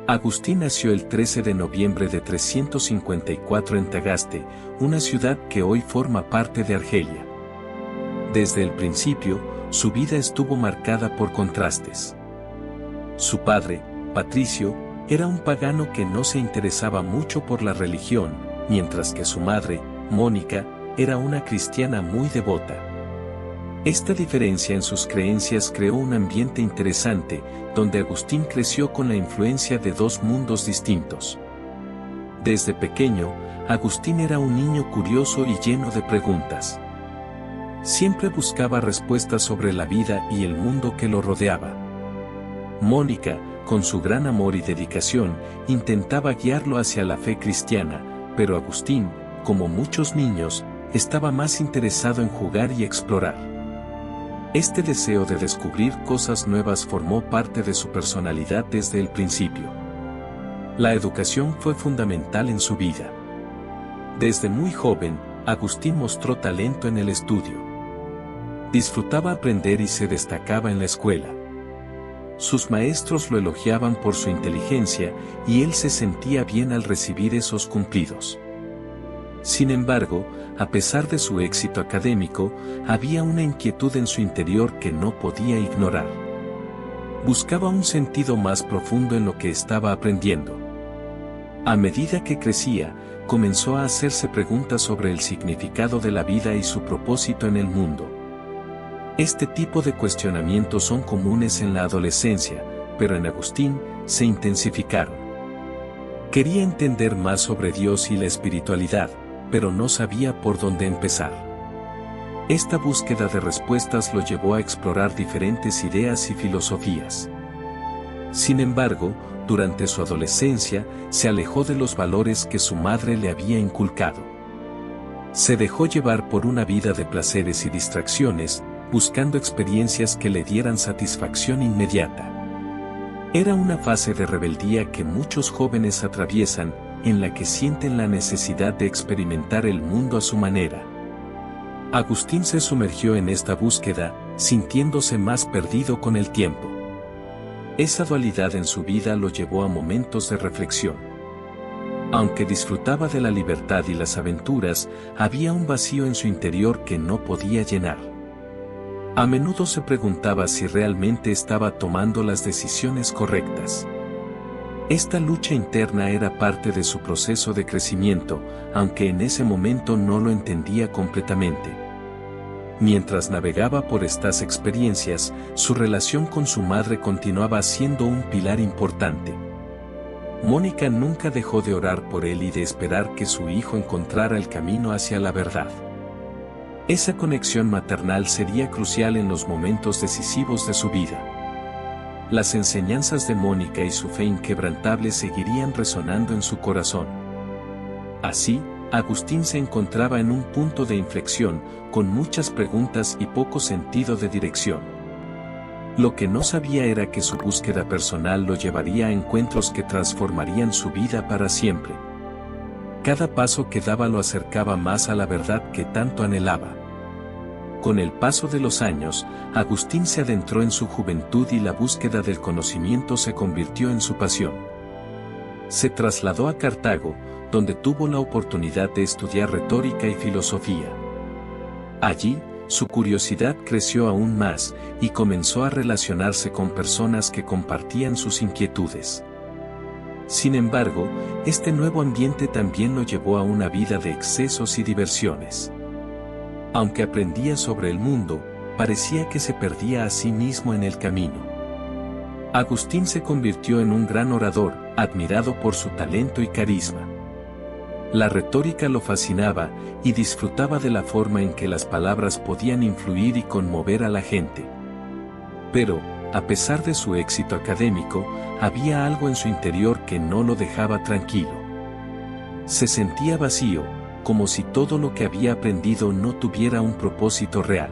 Agustín nació el 13 de noviembre de 354 en Tagaste, una ciudad que hoy forma parte de Argelia. Desde el principio, su vida estuvo marcada por contrastes. Su padre, Patricio, era un pagano que no se interesaba mucho por la religión, mientras que su madre, Mónica, era una cristiana muy devota. Esta diferencia en sus creencias creó un ambiente interesante, donde Agustín creció con la influencia de dos mundos distintos. Desde pequeño, Agustín era un niño curioso y lleno de preguntas. Siempre buscaba respuestas sobre la vida y el mundo que lo rodeaba. Mónica, con su gran amor y dedicación, intentaba guiarlo hacia la fe cristiana, pero Agustín, como muchos niños, estaba más interesado en jugar y explorar. Este deseo de descubrir cosas nuevas formó parte de su personalidad desde el principio. La educación fue fundamental en su vida. Desde muy joven, Agustín mostró talento en el estudio. Disfrutaba aprender y se destacaba en la escuela. Sus maestros lo elogiaban por su inteligencia y él se sentía bien al recibir esos cumplidos. Sin embargo, a pesar de su éxito académico, había una inquietud en su interior que no podía ignorar. Buscaba un sentido más profundo en lo que estaba aprendiendo. A medida que crecía, comenzó a hacerse preguntas sobre el significado de la vida y su propósito en el mundo. Este tipo de cuestionamientos son comunes en la adolescencia, pero en Agustín se intensificaron. Quería entender más sobre Dios y la espiritualidad, pero no sabía por dónde empezar. Esta búsqueda de respuestas lo llevó a explorar diferentes ideas y filosofías. Sin embargo, durante su adolescencia, se alejó de los valores que su madre le había inculcado. Se dejó llevar por una vida de placeres y distracciones, buscando experiencias que le dieran satisfacción inmediata. Era una fase de rebeldía que muchos jóvenes atraviesan, en la que sienten la necesidad de experimentar el mundo a su manera. Agustín se sumergió en esta búsqueda, sintiéndose más perdido con el tiempo. Esa dualidad en su vida lo llevó a momentos de reflexión. Aunque disfrutaba de la libertad y las aventuras, había un vacío en su interior que no podía llenar. A menudo se preguntaba si realmente estaba tomando las decisiones correctas. Esta lucha interna era parte de su proceso de crecimiento, aunque en ese momento no lo entendía completamente. Mientras navegaba por estas experiencias, su relación con su madre continuaba siendo un pilar importante. Mónica nunca dejó de orar por él y de esperar que su hijo encontrara el camino hacia la verdad. Esa conexión maternal sería crucial en los momentos decisivos de su vida. Las enseñanzas de Mónica y su fe inquebrantable seguirían resonando en su corazón. Así, Agustín se encontraba en un punto de inflexión, con muchas preguntas y poco sentido de dirección. Lo que no sabía era que su búsqueda personal lo llevaría a encuentros que transformarían su vida para siempre. Cada paso que daba lo acercaba más a la verdad que tanto anhelaba. Con el paso de los años, Agustín se adentró en su juventud y la búsqueda del conocimiento se convirtió en su pasión. Se trasladó a Cartago, donde tuvo la oportunidad de estudiar retórica y filosofía. Allí, su curiosidad creció aún más, y comenzó a relacionarse con personas que compartían sus inquietudes. Sin embargo, este nuevo ambiente también lo llevó a una vida de excesos y diversiones. Aunque aprendía sobre el mundo, parecía que se perdía a sí mismo en el camino. Agustín se convirtió en un gran orador, admirado por su talento y carisma. La retórica lo fascinaba, y disfrutaba de la forma en que las palabras podían influir y conmover a la gente. Pero, a pesar de su éxito académico, había algo en su interior que no lo dejaba tranquilo. Se sentía vacío, como si todo lo que había aprendido no tuviera un propósito real.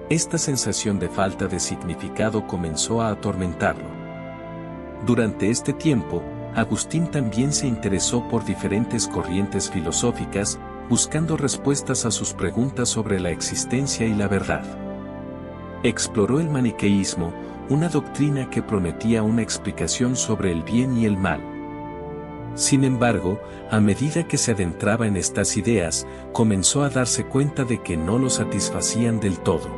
Esta sensación de falta de significado comenzó a atormentarlo. Durante este tiempo, Agustín también se interesó por diferentes corrientes filosóficas, buscando respuestas a sus preguntas sobre la existencia y la verdad. Exploró el maniqueísmo, una doctrina que prometía una explicación sobre el bien y el mal. Sin embargo, a medida que se adentraba en estas ideas, comenzó a darse cuenta de que no lo satisfacían del todo.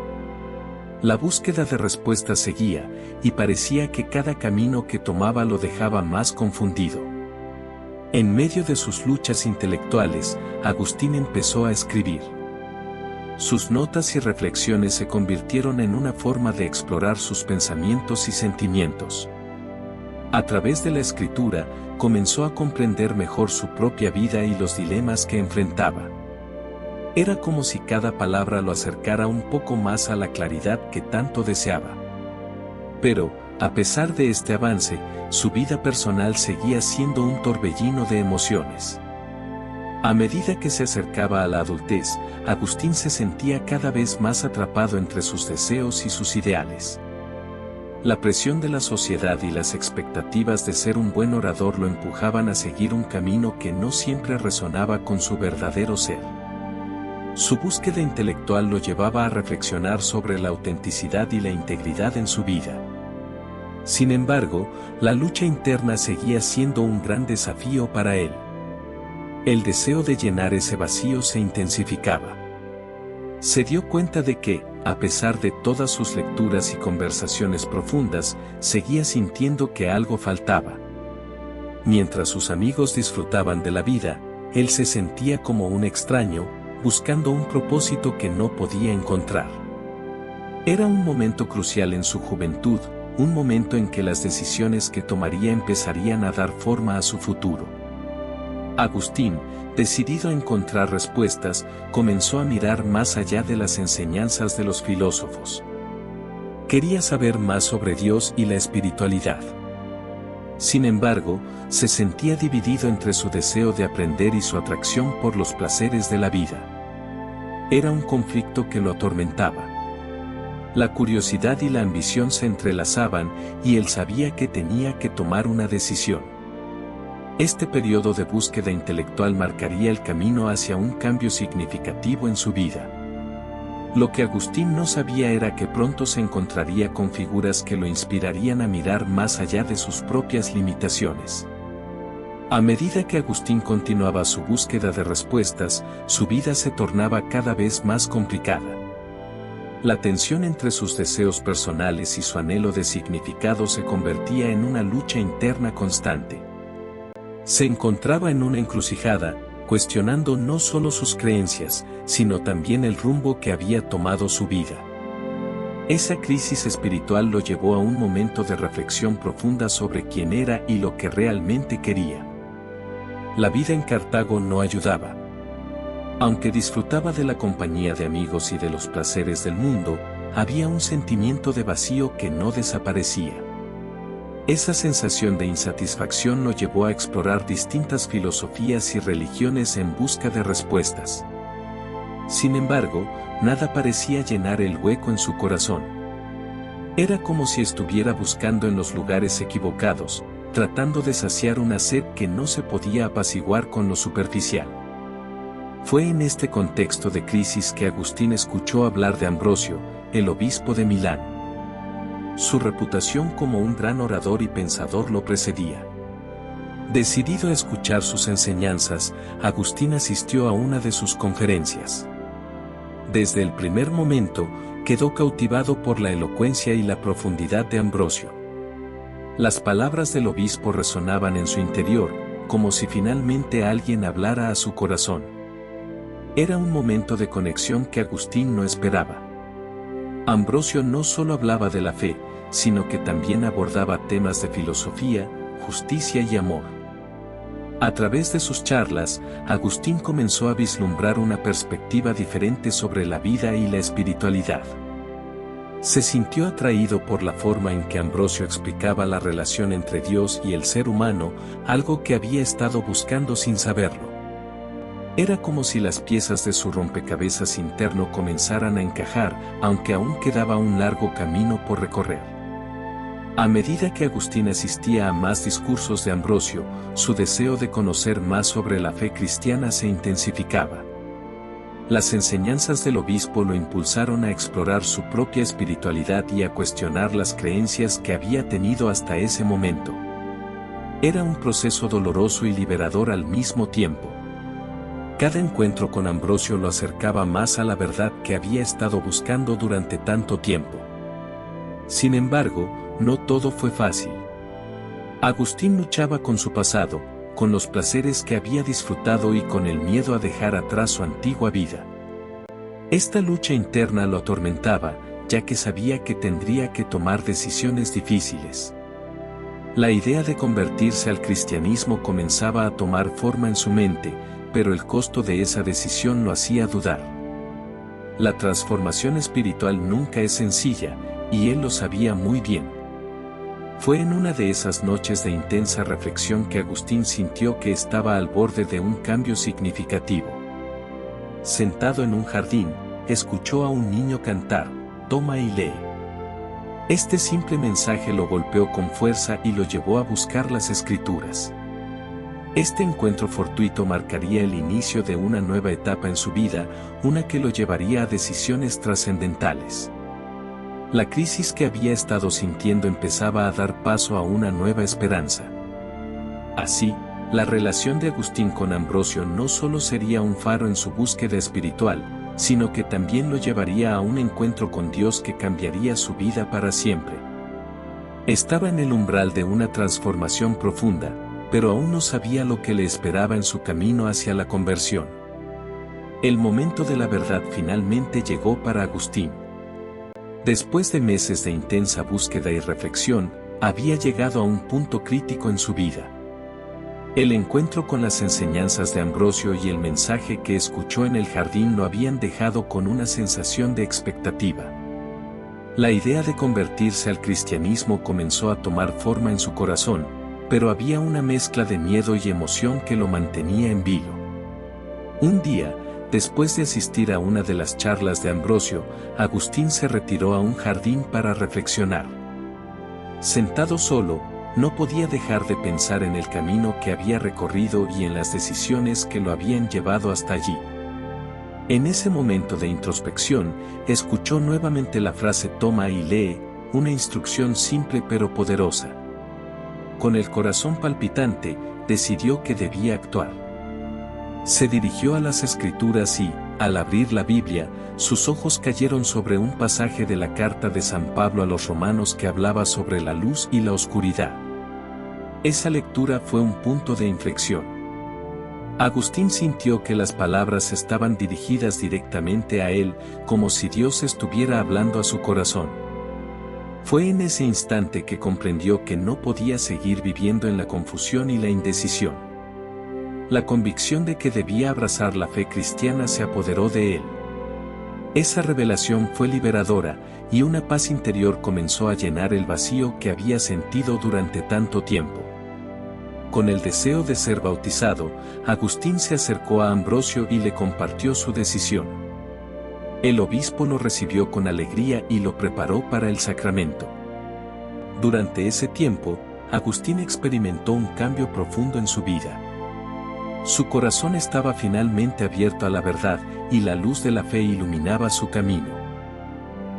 La búsqueda de respuestas seguía, y parecía que cada camino que tomaba lo dejaba más confundido. En medio de sus luchas intelectuales, Agustín empezó a escribir. Sus notas y reflexiones se convirtieron en una forma de explorar sus pensamientos y sentimientos. A través de la escritura, comenzó a comprender mejor su propia vida y los dilemas que enfrentaba. Era como si cada palabra lo acercara un poco más a la claridad que tanto deseaba. Pero, a pesar de este avance, su vida personal seguía siendo un torbellino de emociones. A medida que se acercaba a la adultez, Agustín se sentía cada vez más atrapado entre sus deseos y sus ideales. La presión de la sociedad y las expectativas de ser un buen orador lo empujaban a seguir un camino que no siempre resonaba con su verdadero ser. Su búsqueda intelectual lo llevaba a reflexionar sobre la autenticidad y la integridad en su vida. Sin embargo, la lucha interna seguía siendo un gran desafío para él. El deseo de llenar ese vacío se intensificaba. Se dio cuenta de que, a pesar de todas sus lecturas y conversaciones profundas, seguía sintiendo que algo faltaba. Mientras sus amigos disfrutaban de la vida, él se sentía como un extraño, buscando un propósito que no podía encontrar. Era un momento crucial en su juventud, un momento en que las decisiones que tomaría empezarían a dar forma a su futuro. Agustín, decidido a encontrar respuestas, comenzó a mirar más allá de las enseñanzas de los filósofos. Quería saber más sobre Dios y la espiritualidad. Sin embargo, se sentía dividido entre su deseo de aprender y su atracción por los placeres de la vida. Era un conflicto que lo atormentaba. La curiosidad y la ambición se entrelazaban, y él sabía que tenía que tomar una decisión. Este periodo de búsqueda intelectual marcaría el camino hacia un cambio significativo en su vida. Lo que Agustín no sabía era que pronto se encontraría con figuras que lo inspirarían a mirar más allá de sus propias limitaciones. A medida que Agustín continuaba su búsqueda de respuestas, su vida se tornaba cada vez más complicada. La tensión entre sus deseos personales y su anhelo de significado se convertía en una lucha interna constante. Se encontraba en una encrucijada, cuestionando no solo sus creencias, sino también el rumbo que había tomado su vida. Esa crisis espiritual lo llevó a un momento de reflexión profunda sobre quién era y lo que realmente quería. La vida en Cartago no ayudaba. Aunque disfrutaba de la compañía de amigos y de los placeres del mundo, había un sentimiento de vacío que no desaparecía. Esa sensación de insatisfacción lo llevó a explorar distintas filosofías y religiones en busca de respuestas. Sin embargo, nada parecía llenar el hueco en su corazón. Era como si estuviera buscando en los lugares equivocados, tratando de saciar una sed que no se podía apaciguar con lo superficial. Fue en este contexto de crisis que Agustín escuchó hablar de Ambrosio, el obispo de Milán. Su reputación como un gran orador y pensador lo precedía. Decidido a escuchar sus enseñanzas, Agustín asistió a una de sus conferencias. Desde el primer momento, quedó cautivado por la elocuencia y la profundidad de Ambrosio. Las palabras del obispo resonaban en su interior, como si finalmente alguien hablara a su corazón. Era un momento de conexión que Agustín no esperaba. Ambrosio no solo hablaba de la fe, sino que también abordaba temas de filosofía, justicia y amor. A través de sus charlas, Agustín comenzó a vislumbrar una perspectiva diferente sobre la vida y la espiritualidad. Se sintió atraído por la forma en que Ambrosio explicaba la relación entre Dios y el ser humano, algo que había estado buscando sin saberlo. Era como si las piezas de su rompecabezas interno comenzaran a encajar, aunque aún quedaba un largo camino por recorrer. A medida que Agustín asistía a más discursos de Ambrosio, su deseo de conocer más sobre la fe cristiana se intensificaba. Las enseñanzas del obispo lo impulsaron a explorar su propia espiritualidad y a cuestionar las creencias que había tenido hasta ese momento. Era un proceso doloroso y liberador al mismo tiempo. Cada encuentro con Ambrosio lo acercaba más a la verdad que había estado buscando durante tanto tiempo. Sin embargo, no todo fue fácil. Agustín luchaba con su pasado, con los placeres que había disfrutado y con el miedo a dejar atrás su antigua vida. Esta lucha interna lo atormentaba, ya que sabía que tendría que tomar decisiones difíciles. La idea de convertirse al cristianismo comenzaba a tomar forma en su mente, pero el costo de esa decisión lo hacía dudar. La transformación espiritual nunca es sencilla, y él lo sabía muy bien. Fue en una de esas noches de intensa reflexión que Agustín sintió que estaba al borde de un cambio significativo. Sentado en un jardín, escuchó a un niño cantar, «Toma y lee». Este simple mensaje lo golpeó con fuerza y lo llevó a buscar las Escrituras. Este encuentro fortuito marcaría el inicio de una nueva etapa en su vida, una que lo llevaría a decisiones trascendentales. La crisis que había estado sintiendo empezaba a dar paso a una nueva esperanza. Así, la relación de Agustín con Ambrosio no solo sería un faro en su búsqueda espiritual, sino que también lo llevaría a un encuentro con Dios que cambiaría su vida para siempre. Estaba en el umbral de una transformación profunda, pero aún no sabía lo que le esperaba en su camino hacia la conversión. El momento de la verdad finalmente llegó para Agustín. Después de meses de intensa búsqueda y reflexión, había llegado a un punto crítico en su vida. El encuentro con las enseñanzas de Ambrosio y el mensaje que escuchó en el jardín lo habían dejado con una sensación de expectativa. La idea de convertirse al cristianismo comenzó a tomar forma en su corazón, pero había una mezcla de miedo y emoción que lo mantenía en vilo. Un día, después de asistir a una de las charlas de Ambrosio, Agustín se retiró a un jardín para reflexionar. Sentado solo, no podía dejar de pensar en el camino que había recorrido y en las decisiones que lo habían llevado hasta allí. En ese momento de introspección, escuchó nuevamente la frase «Toma y lee», una instrucción simple pero poderosa. Con el corazón palpitante, decidió que debía actuar. Se dirigió a las Escrituras y, al abrir la Biblia, sus ojos cayeron sobre un pasaje de la carta de San Pablo a los romanos que hablaba sobre la luz y la oscuridad. Esa lectura fue un punto de inflexión. Agustín sintió que las palabras estaban dirigidas directamente a él, como si Dios estuviera hablando a su corazón. Fue en ese instante que comprendió que no podía seguir viviendo en la confusión y la indecisión. La convicción de que debía abrazar la fe cristiana se apoderó de él. Esa revelación fue liberadora, y una paz interior comenzó a llenar el vacío que había sentido durante tanto tiempo. Con el deseo de ser bautizado, Agustín se acercó a Ambrosio y le compartió su decisión. El obispo lo recibió con alegría y lo preparó para el sacramento. Durante ese tiempo, Agustín experimentó un cambio profundo en su vida. Su corazón estaba finalmente abierto a la verdad, y la luz de la fe iluminaba su camino.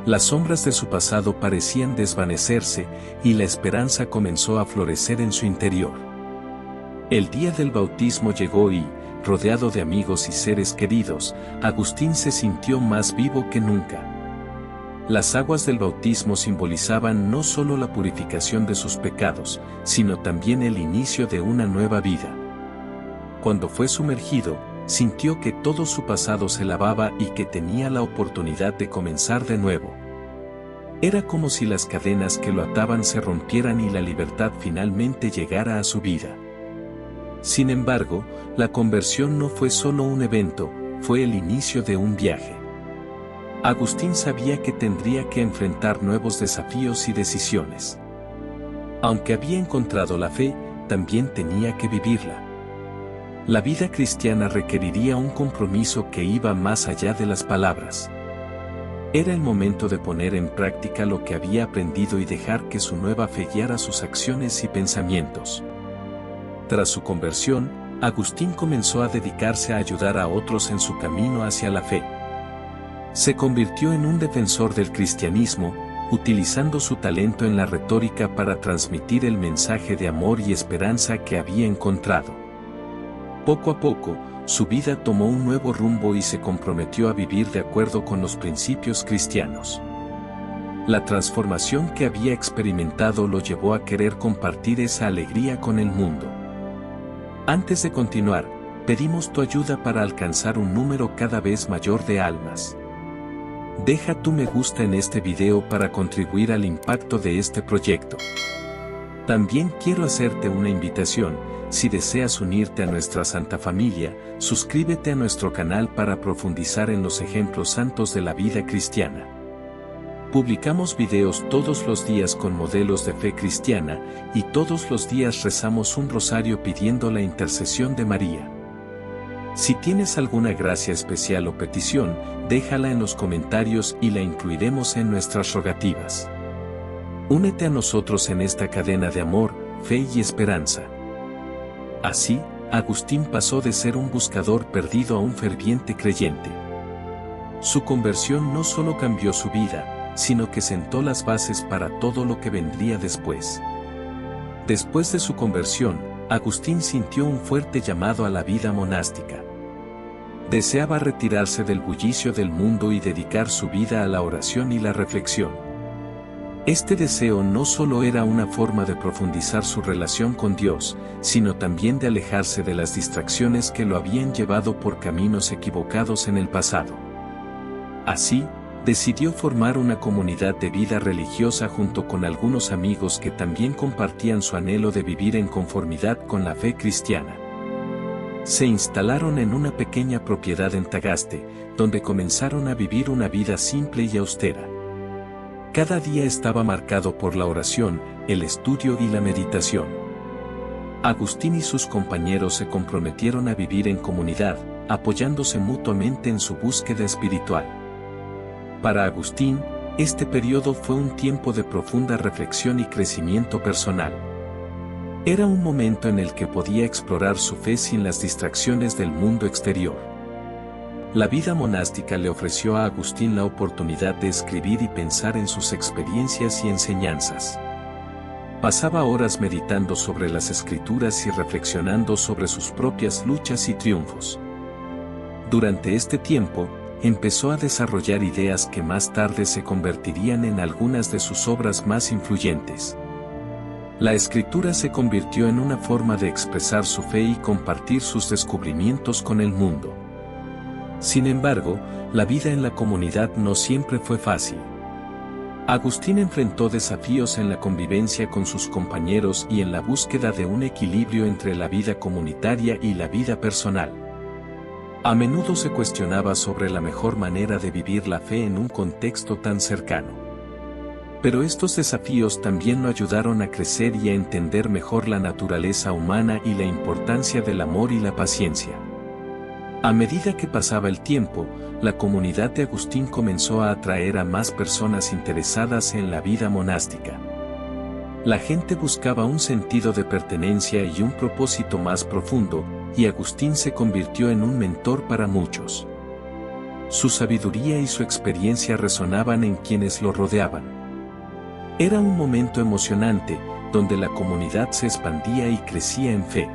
Las sombras de su pasado parecían desvanecerse, y la esperanza comenzó a florecer en su interior. El día del bautismo llegó y, rodeado de amigos y seres queridos, Agustín se sintió más vivo que nunca. Las aguas del bautismo simbolizaban no solo la purificación de sus pecados, sino también el inicio de una nueva vida. Cuando fue sumergido, sintió que todo su pasado se lavaba y que tenía la oportunidad de comenzar de nuevo. Era como si las cadenas que lo ataban se rompieran y la libertad finalmente llegara a su vida. Sin embargo, la conversión no fue solo un evento, fue el inicio de un viaje. Agustín sabía que tendría que enfrentar nuevos desafíos y decisiones. Aunque había encontrado la fe, también tenía que vivirla. La vida cristiana requeriría un compromiso que iba más allá de las palabras. Era el momento de poner en práctica lo que había aprendido y dejar que su nueva fe guiara sus acciones y pensamientos. Tras su conversión, Agustín comenzó a dedicarse a ayudar a otros en su camino hacia la fe. Se convirtió en un defensor del cristianismo, utilizando su talento en la retórica para transmitir el mensaje de amor y esperanza que había encontrado. Poco a poco, su vida tomó un nuevo rumbo y se comprometió a vivir de acuerdo con los principios cristianos. La transformación que había experimentado lo llevó a querer compartir esa alegría con el mundo. Antes de continuar, pedimos tu ayuda para alcanzar un número cada vez mayor de almas. Deja tu me gusta en este video para contribuir al impacto de este proyecto. También quiero hacerte una invitación, si deseas unirte a nuestra Santa Familia, suscríbete a nuestro canal para profundizar en los ejemplos santos de la vida cristiana. Publicamos videos todos los días con modelos de fe cristiana, y todos los días rezamos un rosario pidiendo la intercesión de María. Si tienes alguna gracia especial o petición, déjala en los comentarios y la incluiremos en nuestras rogativas. Únete a nosotros en esta cadena de amor, fe y esperanza. Así, Agustín pasó de ser un buscador perdido a un ferviente creyente. Su conversión no solo cambió su vida, sino que sentó las bases para todo lo que vendría después. Después de su conversión, Agustín sintió un fuerte llamado a la vida monástica. Deseaba retirarse del bullicio del mundo y dedicar su vida a la oración y la reflexión. Este deseo no solo era una forma de profundizar su relación con Dios, sino también de alejarse de las distracciones que lo habían llevado por caminos equivocados en el pasado. Así, decidió formar una comunidad de vida religiosa junto con algunos amigos que también compartían su anhelo de vivir en conformidad con la fe cristiana. Se instalaron en una pequeña propiedad en Tagaste, donde comenzaron a vivir una vida simple y austera. Cada día estaba marcado por la oración, el estudio y la meditación. Agustín y sus compañeros se comprometieron a vivir en comunidad, apoyándose mutuamente en su búsqueda espiritual. Para Agustín, este periodo fue un tiempo de profunda reflexión y crecimiento personal. Era un momento en el que podía explorar su fe sin las distracciones del mundo exterior. La vida monástica le ofreció a Agustín la oportunidad de escribir y pensar en sus experiencias y enseñanzas. Pasaba horas meditando sobre las Escrituras y reflexionando sobre sus propias luchas y triunfos. Durante este tiempo, empezó a desarrollar ideas que más tarde se convertirían en algunas de sus obras más influyentes. La escritura se convirtió en una forma de expresar su fe y compartir sus descubrimientos con el mundo. Sin embargo, la vida en la comunidad no siempre fue fácil. Agustín enfrentó desafíos en la convivencia con sus compañeros y en la búsqueda de un equilibrio entre la vida comunitaria y la vida personal. A menudo se cuestionaba sobre la mejor manera de vivir la fe en un contexto tan cercano. Pero estos desafíos también lo ayudaron a crecer y a entender mejor la naturaleza humana y la importancia del amor y la paciencia. A medida que pasaba el tiempo, la comunidad de Agustín comenzó a atraer a más personas interesadas en la vida monástica. La gente buscaba un sentido de pertenencia y un propósito más profundo, y Agustín se convirtió en un mentor para muchos. Su sabiduría y su experiencia resonaban en quienes lo rodeaban. Era un momento emocionante, donde la comunidad se expandía y crecía en fe.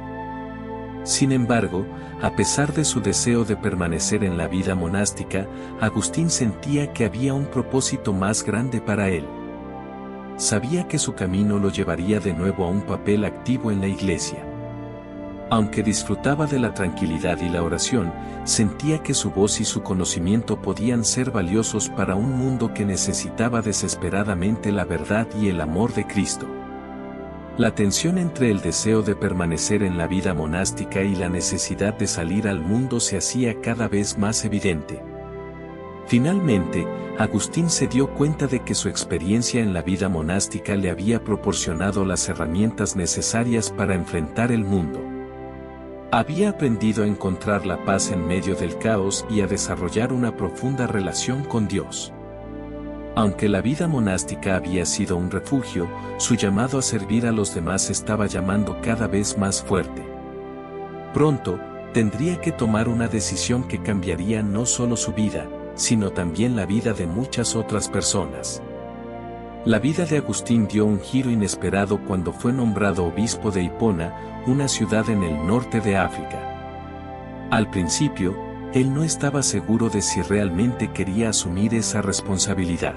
Sin embargo, a pesar de su deseo de permanecer en la vida monástica, Agustín sentía que había un propósito más grande para él. Sabía que su camino lo llevaría de nuevo a un papel activo en la iglesia. Aunque disfrutaba de la tranquilidad y la oración, sentía que su voz y su conocimiento podían ser valiosos para un mundo que necesitaba desesperadamente la verdad y el amor de Cristo. La tensión entre el deseo de permanecer en la vida monástica y la necesidad de salir al mundo se hacía cada vez más evidente. Finalmente, Agustín se dio cuenta de que su experiencia en la vida monástica le había proporcionado las herramientas necesarias para enfrentar el mundo. Había aprendido a encontrar la paz en medio del caos y a desarrollar una profunda relación con Dios. Aunque la vida monástica había sido un refugio, su llamado a servir a los demás estaba llamando cada vez más fuerte. Pronto, tendría que tomar una decisión que cambiaría no solo su vida, sino también la vida de muchas otras personas. La vida de Agustín dio un giro inesperado cuando fue nombrado obispo de Hipona, una ciudad en el norte de África. Al principio, él no estaba seguro de si realmente quería asumir esa responsabilidad.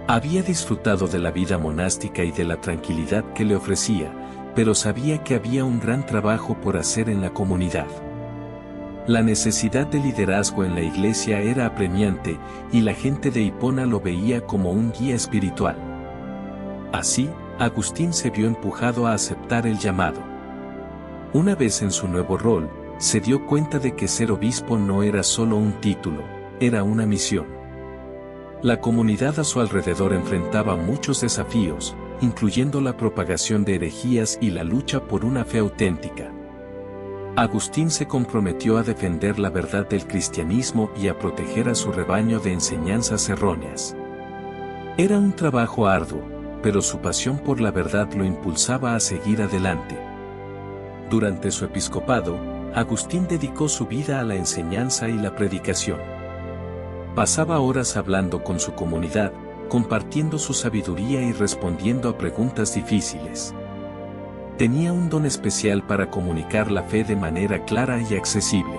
Había disfrutado de la vida monástica y de la tranquilidad que le ofrecía, pero sabía que había un gran trabajo por hacer en la comunidad. La necesidad de liderazgo en la iglesia era apremiante, y la gente de Hipona lo veía como un guía espiritual. Así, Agustín se vio empujado a aceptar el llamado. Una vez en su nuevo rol, se dio cuenta de que ser obispo no era solo un título, era una misión. La comunidad a su alrededor enfrentaba muchos desafíos, incluyendo la propagación de herejías y la lucha por una fe auténtica. Agustín se comprometió a defender la verdad del cristianismo y a proteger a su rebaño de enseñanzas erróneas. Era un trabajo arduo, pero su pasión por la verdad lo impulsaba a seguir adelante. Durante su episcopado, Agustín dedicó su vida a la enseñanza y la predicación. Pasaba horas hablando con su comunidad, compartiendo su sabiduría y respondiendo a preguntas difíciles. Tenía un don especial para comunicar la fe de manera clara y accesible.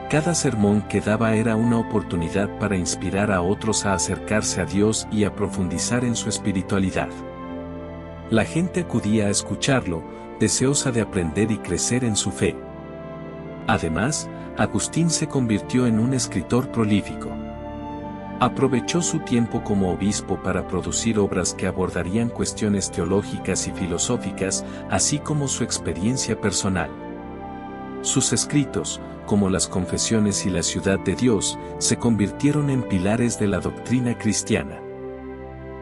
Cada sermón que daba era una oportunidad para inspirar a otros a acercarse a Dios y a profundizar en su espiritualidad. La gente acudía a escucharlo, deseosa de aprender y crecer en su fe. Además, Agustín se convirtió en un escritor prolífico. Aprovechó su tiempo como obispo para producir obras que abordarían cuestiones teológicas y filosóficas, así como su experiencia personal. Sus escritos, como las Confesiones y la Ciudad de Dios, se convirtieron en pilares de la doctrina cristiana.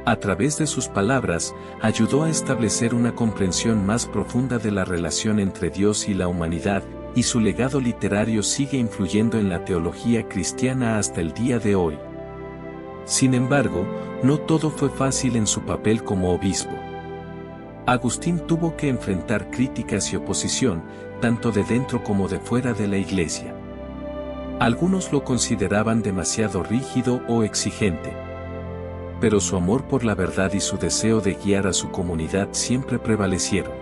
A través de sus palabras, ayudó a establecer una comprensión más profunda de la relación entre Dios y la humanidad, y su legado literario sigue influyendo en la teología cristiana hasta el día de hoy. Sin embargo, no todo fue fácil en su papel como obispo. Agustín tuvo que enfrentar críticas y oposición, tanto de dentro como de fuera de la iglesia. Algunos lo consideraban demasiado rígido o exigente. Pero su amor por la verdad y su deseo de guiar a su comunidad siempre prevalecieron.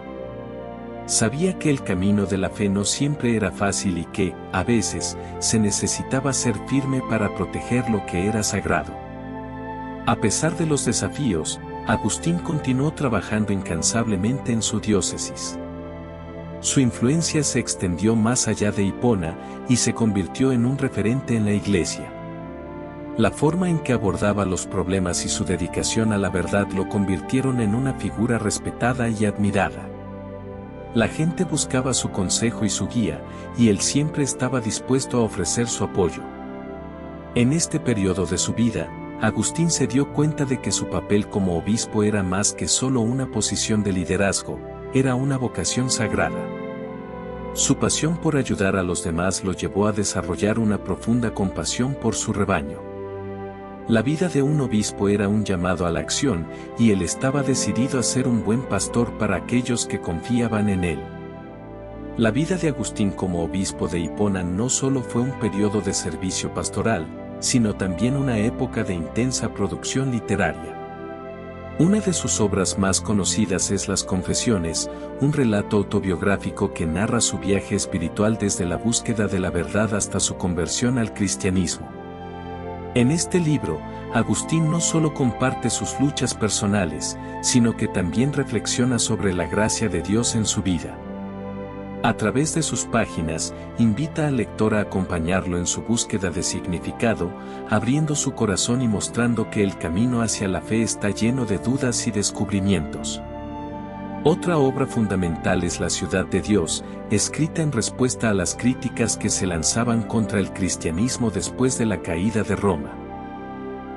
Sabía que el camino de la fe no siempre era fácil y que, a veces, se necesitaba ser firme para proteger lo que era sagrado. A pesar de los desafíos, Agustín continuó trabajando incansablemente en su diócesis. Su influencia se extendió más allá de Hipona y se convirtió en un referente en la iglesia. La forma en que abordaba los problemas y su dedicación a la verdad lo convirtieron en una figura respetada y admirada. La gente buscaba su consejo y su guía, y él siempre estaba dispuesto a ofrecer su apoyo. En este periodo de su vida, Agustín se dio cuenta de que su papel como obispo era más que solo una posición de liderazgo, era una vocación sagrada. Su pasión por ayudar a los demás lo llevó a desarrollar una profunda compasión por su rebaño. La vida de un obispo era un llamado a la acción, y él estaba decidido a ser un buen pastor para aquellos que confiaban en él. La vida de Agustín como obispo de Hipona no solo fue un periodo de servicio pastoral, sino también una época de intensa producción literaria. Una de sus obras más conocidas es Las Confesiones, un relato autobiográfico que narra su viaje espiritual desde la búsqueda de la verdad hasta su conversión al cristianismo. En este libro, Agustín no solo comparte sus luchas personales, sino que también reflexiona sobre la gracia de Dios en su vida. A través de sus páginas, invita al lector a acompañarlo en su búsqueda de significado, abriendo su corazón y mostrando que el camino hacia la fe está lleno de dudas y descubrimientos. Otra obra fundamental es La Ciudad de Dios, escrita en respuesta a las críticas que se lanzaban contra el cristianismo después de la caída de Roma.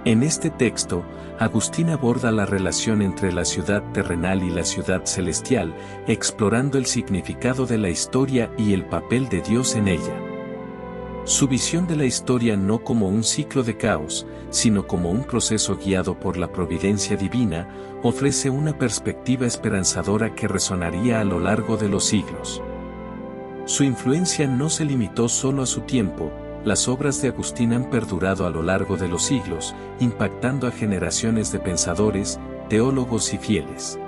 En este texto, Agustín aborda la relación entre la ciudad terrenal y la ciudad celestial, explorando el significado de la historia y el papel de Dios en ella. Su visión de la historia no como un ciclo de caos, sino como un proceso guiado por la providencia divina, ofrece una perspectiva esperanzadora que resonaría a lo largo de los siglos. Su influencia no se limitó solo a su tiempo, las obras de Agustín han perdurado a lo largo de los siglos, impactando a generaciones de pensadores, teólogos y fieles.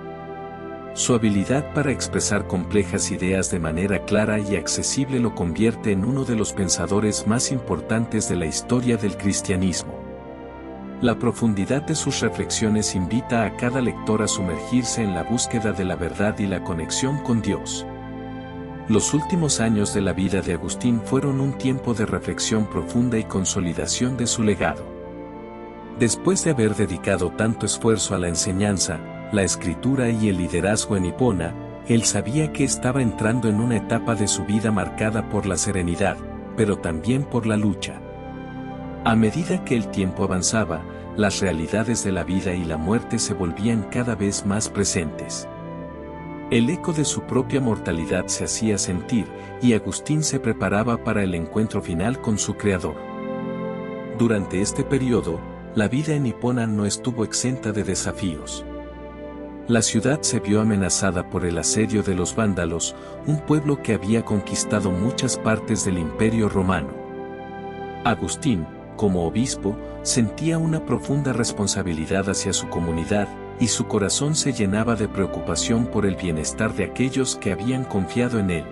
Su habilidad para expresar complejas ideas de manera clara y accesible lo convierte en uno de los pensadores más importantes de la historia del cristianismo. La profundidad de sus reflexiones invita a cada lector a sumergirse en la búsqueda de la verdad y la conexión con Dios. Los últimos años de la vida de Agustín fueron un tiempo de reflexión profunda y consolidación de su legado. Después de haber dedicado tanto esfuerzo a la enseñanza, la escritura y el liderazgo en Hipona, él sabía que estaba entrando en una etapa de su vida marcada por la serenidad, pero también por la lucha. A medida que el tiempo avanzaba, las realidades de la vida y la muerte se volvían cada vez más presentes. El eco de su propia mortalidad se hacía sentir, y Agustín se preparaba para el encuentro final con su Creador. Durante este periodo, la vida en Hipona no estuvo exenta de desafíos. La ciudad se vio amenazada por el asedio de los vándalos, un pueblo que había conquistado muchas partes del Imperio Romano. Agustín, como obispo, sentía una profunda responsabilidad hacia su comunidad, y su corazón se llenaba de preocupación por el bienestar de aquellos que habían confiado en él.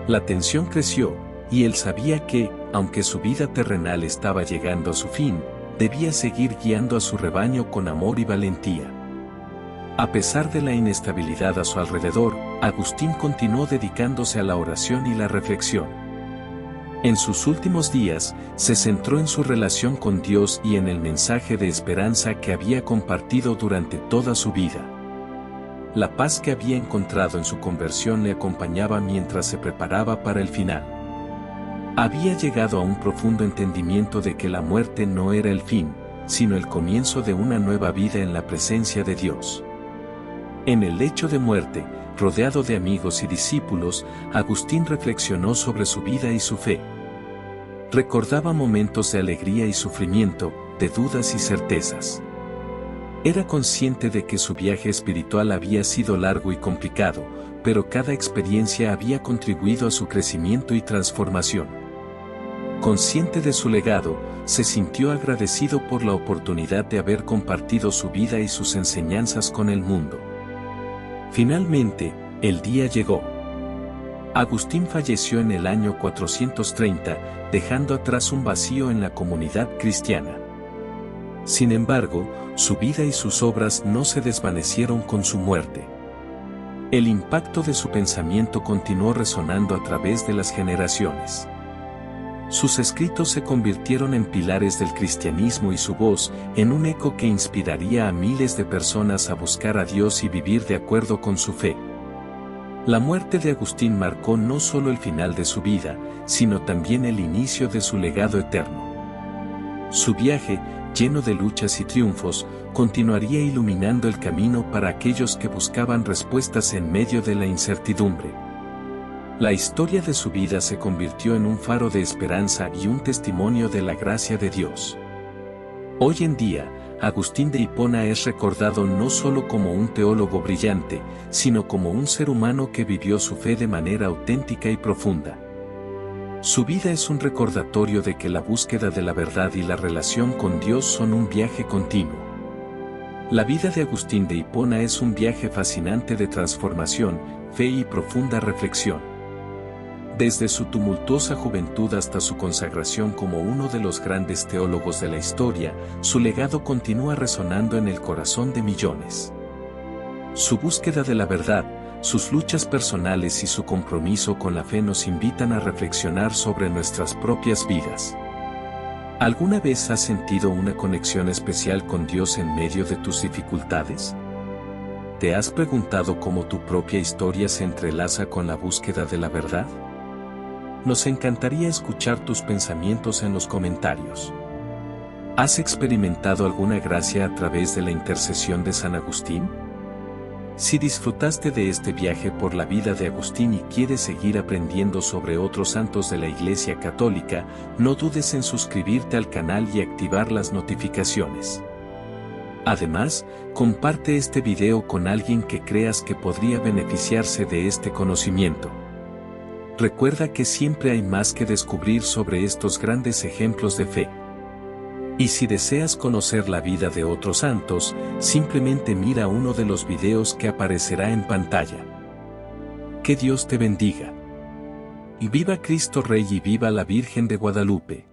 La tensión creció, y él sabía que, aunque su vida terrenal estaba llegando a su fin, debía seguir guiando a su rebaño con amor y valentía. A pesar de la inestabilidad a su alrededor, Agustín continuó dedicándose a la oración y la reflexión. En sus últimos días, se centró en su relación con Dios y en el mensaje de esperanza que había compartido durante toda su vida. La paz que había encontrado en su conversión le acompañaba mientras se preparaba para el final. Había llegado a un profundo entendimiento de que la muerte no era el fin, sino el comienzo de una nueva vida en la presencia de Dios. En el lecho de muerte, rodeado de amigos y discípulos, Agustín reflexionó sobre su vida y su fe. Recordaba momentos de alegría y sufrimiento, de dudas y certezas. Era consciente de que su viaje espiritual había sido largo y complicado, pero cada experiencia había contribuido a su crecimiento y transformación. Consciente de su legado, se sintió agradecido por la oportunidad de haber compartido su vida y sus enseñanzas con el mundo. Finalmente, el día llegó. Agustín falleció en el año 430, dejando atrás un vacío en la comunidad cristiana. Sin embargo, su vida y sus obras no se desvanecieron con su muerte. El impacto de su pensamiento continuó resonando a través de las generaciones. Sus escritos se convirtieron en pilares del cristianismo y su voz, en un eco que inspiraría a miles de personas a buscar a Dios y vivir de acuerdo con su fe. La muerte de Agustín marcó no solo el final de su vida, sino también el inicio de su legado eterno. Su viaje, lleno de luchas y triunfos, continuaría iluminando el camino para aquellos que buscaban respuestas en medio de la incertidumbre. La historia de su vida se convirtió en un faro de esperanza y un testimonio de la gracia de Dios. Hoy en día, Agustín de Hipona es recordado no solo como un teólogo brillante, sino como un ser humano que vivió su fe de manera auténtica y profunda. Su vida es un recordatorio de que la búsqueda de la verdad y la relación con Dios son un viaje continuo. La vida de Agustín de Hipona es un viaje fascinante de transformación, fe y profunda reflexión. Desde su tumultuosa juventud hasta su consagración como uno de los grandes teólogos de la historia, su legado continúa resonando en el corazón de millones. Su búsqueda de la verdad, sus luchas personales y su compromiso con la fe nos invitan a reflexionar sobre nuestras propias vidas. ¿Alguna vez has sentido una conexión especial con Dios en medio de tus dificultades? ¿Te has preguntado cómo tu propia historia se entrelaza con la búsqueda de la verdad? Nos encantaría escuchar tus pensamientos en los comentarios. ¿Has experimentado alguna gracia a través de la intercesión de San Agustín? Si disfrutaste de este viaje por la vida de Agustín y quieres seguir aprendiendo sobre otros santos de la Iglesia Católica, no dudes en suscribirte al canal y activar las notificaciones. Además, comparte este video con alguien que creas que podría beneficiarse de este conocimiento. recuerda que siempre hay más que descubrir sobre estos grandes ejemplos de fe. Y si deseas conocer la vida de otros santos, simplemente mira uno de los videos que aparecerá en pantalla. Que Dios te bendiga. Y viva Cristo Rey y viva la Virgen de Guadalupe.